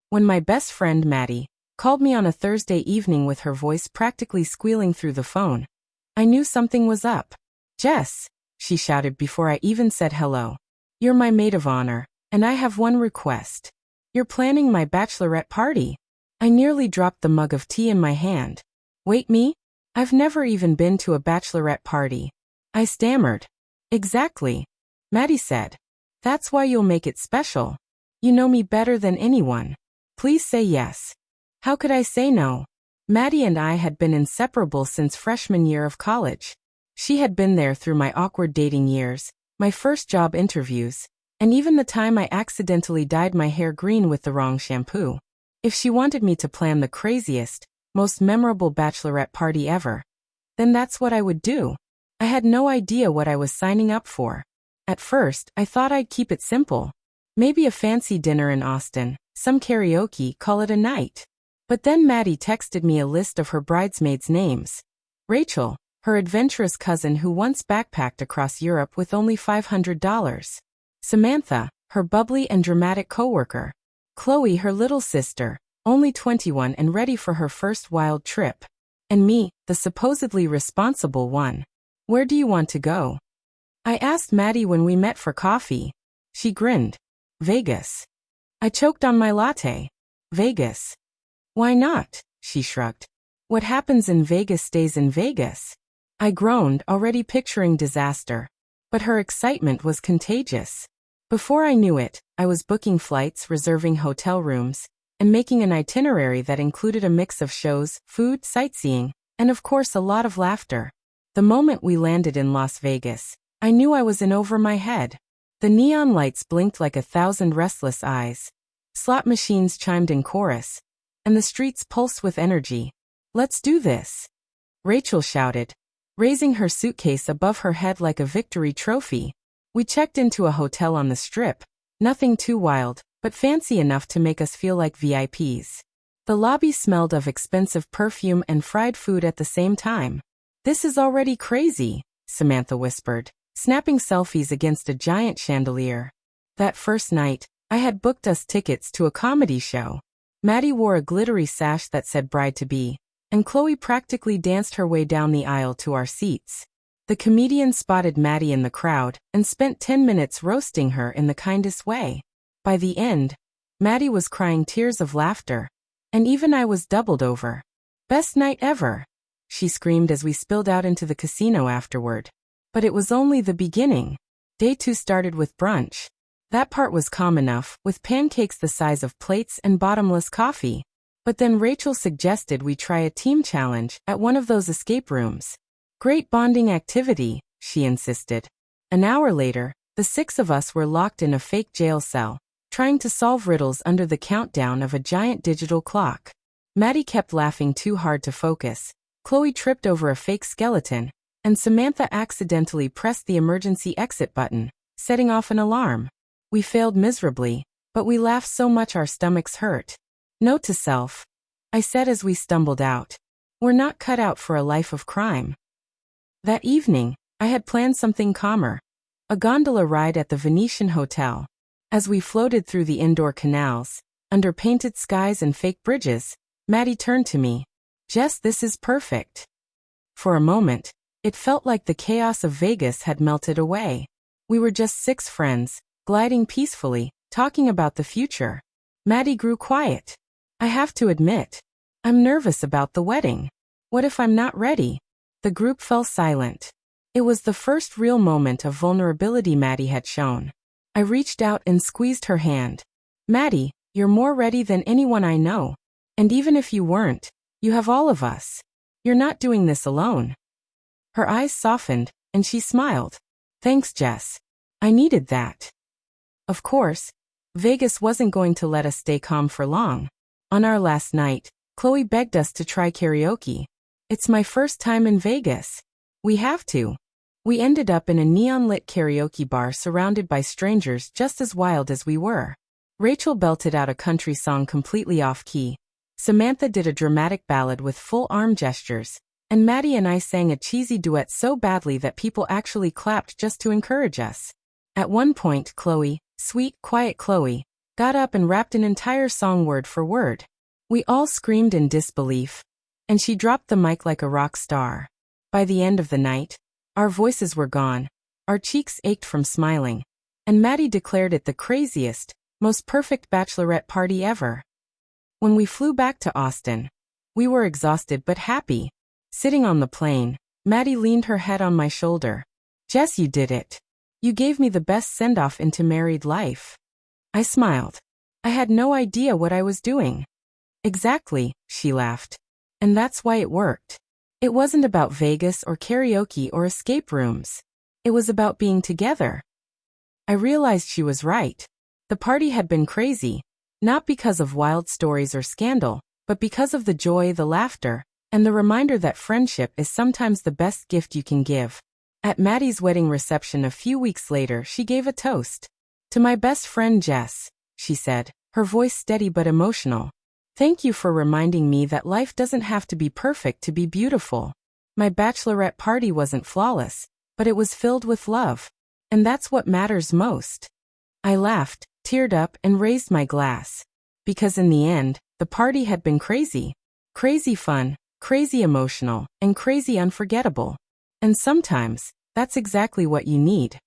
when my best friend Maddie called me on a Thursday evening with her voice practically squealing through the phone. I knew something was up. "Jess," she shouted before I even said hello. "You're my maid of honor, and I have one request. You're planning my bachelorette party." I nearly dropped the mug of tea in my hand. "Wait, me? I've never even been to a bachelorette party," I stammered. "Exactly," Maddie said. "That's why you'll make it special. You know me better than anyone. Please say yes." How could I say no? Maddie and I had been inseparable since freshman year of college. She had been there through my awkward dating years, my first job interviews, and even the time I accidentally dyed my hair green with the wrong shampoo. If she wanted me to plan the craziest, most memorable bachelorette party ever, then that's what I would do. I had no idea what I was signing up for. At first, I thought I'd keep it simple. Maybe a fancy dinner in Austin, some karaoke, call it a night. But then Maddie texted me a list of her bridesmaids' names. Rachel, her adventurous cousin who once backpacked across Europe with only $500. Samantha, her bubbly and dramatic coworker. Chloe, her little sister, only 21 and ready for her first wild trip. And me, the supposedly responsible one. "Where do you want to go?" I asked Maddie when we met for coffee. She grinned. "Vegas." I choked on my latte. "Vegas? Why not?" she shrugged. "What happens in Vegas stays in Vegas." I groaned, already picturing disaster. But her excitement was contagious. Before I knew it, I was booking flights, reserving hotel rooms, and making an itinerary that included a mix of shows, food, sightseeing, and of course a lot of laughter. The moment we landed in Las Vegas, I knew I was in over my head. The neon lights blinked like 1,000 restless eyes. Slot machines chimed in chorus, and the streets pulsed with energy. "Let's do this," Rachel shouted, raising her suitcase above her head like a victory trophy. We checked into a hotel on the Strip, nothing too wild, but fancy enough to make us feel like VIPs. The lobby smelled of expensive perfume and fried food at the same time. "This is already crazy," Samantha whispered, snapping selfies against a giant chandelier. That first night, I had booked us tickets to a comedy show. Maddie wore a glittery sash that said bride-to-be, and Chloe practically danced her way down the aisle to our seats. The comedian spotted Maddie in the crowd and spent 10 minutes roasting her in the kindest way. By the end, Maddie was crying tears of laughter, and even I was doubled over. "Best night ever," she screamed as we spilled out into the casino afterward. But it was only the beginning. Day 2 started with brunch. That part was calm enough, with pancakes the size of plates and bottomless coffee. But then Rachel suggested we try a team challenge at one of those escape rooms. "Great bonding activity," she insisted. An hour later, the 6 of us were locked in a fake jail cell, trying to solve riddles under the countdown of a giant digital clock. Maddie kept laughing too hard to focus. Chloe tripped over a fake skeleton, and Samantha accidentally pressed the emergency exit button, setting off an alarm. We failed miserably, but we laughed so much our stomachs hurt. "Note to self," I said as we stumbled out. "We're not cut out for a life of crime." That evening, I had planned something calmer. A gondola ride at the Venetian Hotel. As we floated through the indoor canals, under painted skies and fake bridges, Maddie turned to me. "Jess, this is perfect." For a moment, it felt like the chaos of Vegas had melted away. We were just 6 friends, gliding peacefully, talking about the future. Maddie grew quiet. "I have to admit, I'm nervous about the wedding. What if I'm not ready?" The group fell silent. It was the first real moment of vulnerability Maddie had shown. I reached out and squeezed her hand. "Maddie, you're more ready than anyone I know. And even if you weren't, you have all of us. You're not doing this alone." Her eyes softened, and she smiled. "Thanks, Jess. I needed that." Of course, Vegas wasn't going to let us stay calm for long. On our last night, Chloe begged us to try karaoke. "It's my first time in Vegas. We have to." We ended up in a neon-lit karaoke bar surrounded by strangers just as wild as we were. Rachel belted out a country song completely off-key. Samantha did a dramatic ballad with full arm gestures, and Maddie and I sang a cheesy duet so badly that people actually clapped just to encourage us. At one point, Chloe, sweet, quiet Chloe, got up and rapped an entire song word for word. We all screamed in disbelief, and she dropped the mic like a rock star. By the end of the night, our voices were gone, our cheeks ached from smiling, and Maddie declared it the craziest, most perfect bachelorette party ever. When we flew back to Austin, we were exhausted but happy. Sitting on the plane, Maddie leaned her head on my shoulder. "Jess, you did it. You gave me the best send-off into married life." I smiled. I had no idea what I was doing. "Exactly," she laughed. "And that's why it worked. It wasn't about Vegas or karaoke or escape rooms. It was about being together." I realized she was right. The party had been crazy, not because of wild stories or scandal, but because of the joy, the laughter, and the reminder that friendship is sometimes the best gift you can give. At Maddie's wedding reception a few weeks later, she gave a toast. "To my best friend Jess," she said, her voice steady but emotional. "Thank you for reminding me that life doesn't have to be perfect to be beautiful. My bachelorette party wasn't flawless, but it was filled with love. And that's what matters most." I laughed, teared up, and raised my glass. Because in the end, the party had been crazy. Crazy fun, crazy emotional, and crazy unforgettable. And sometimes, that's exactly what you need.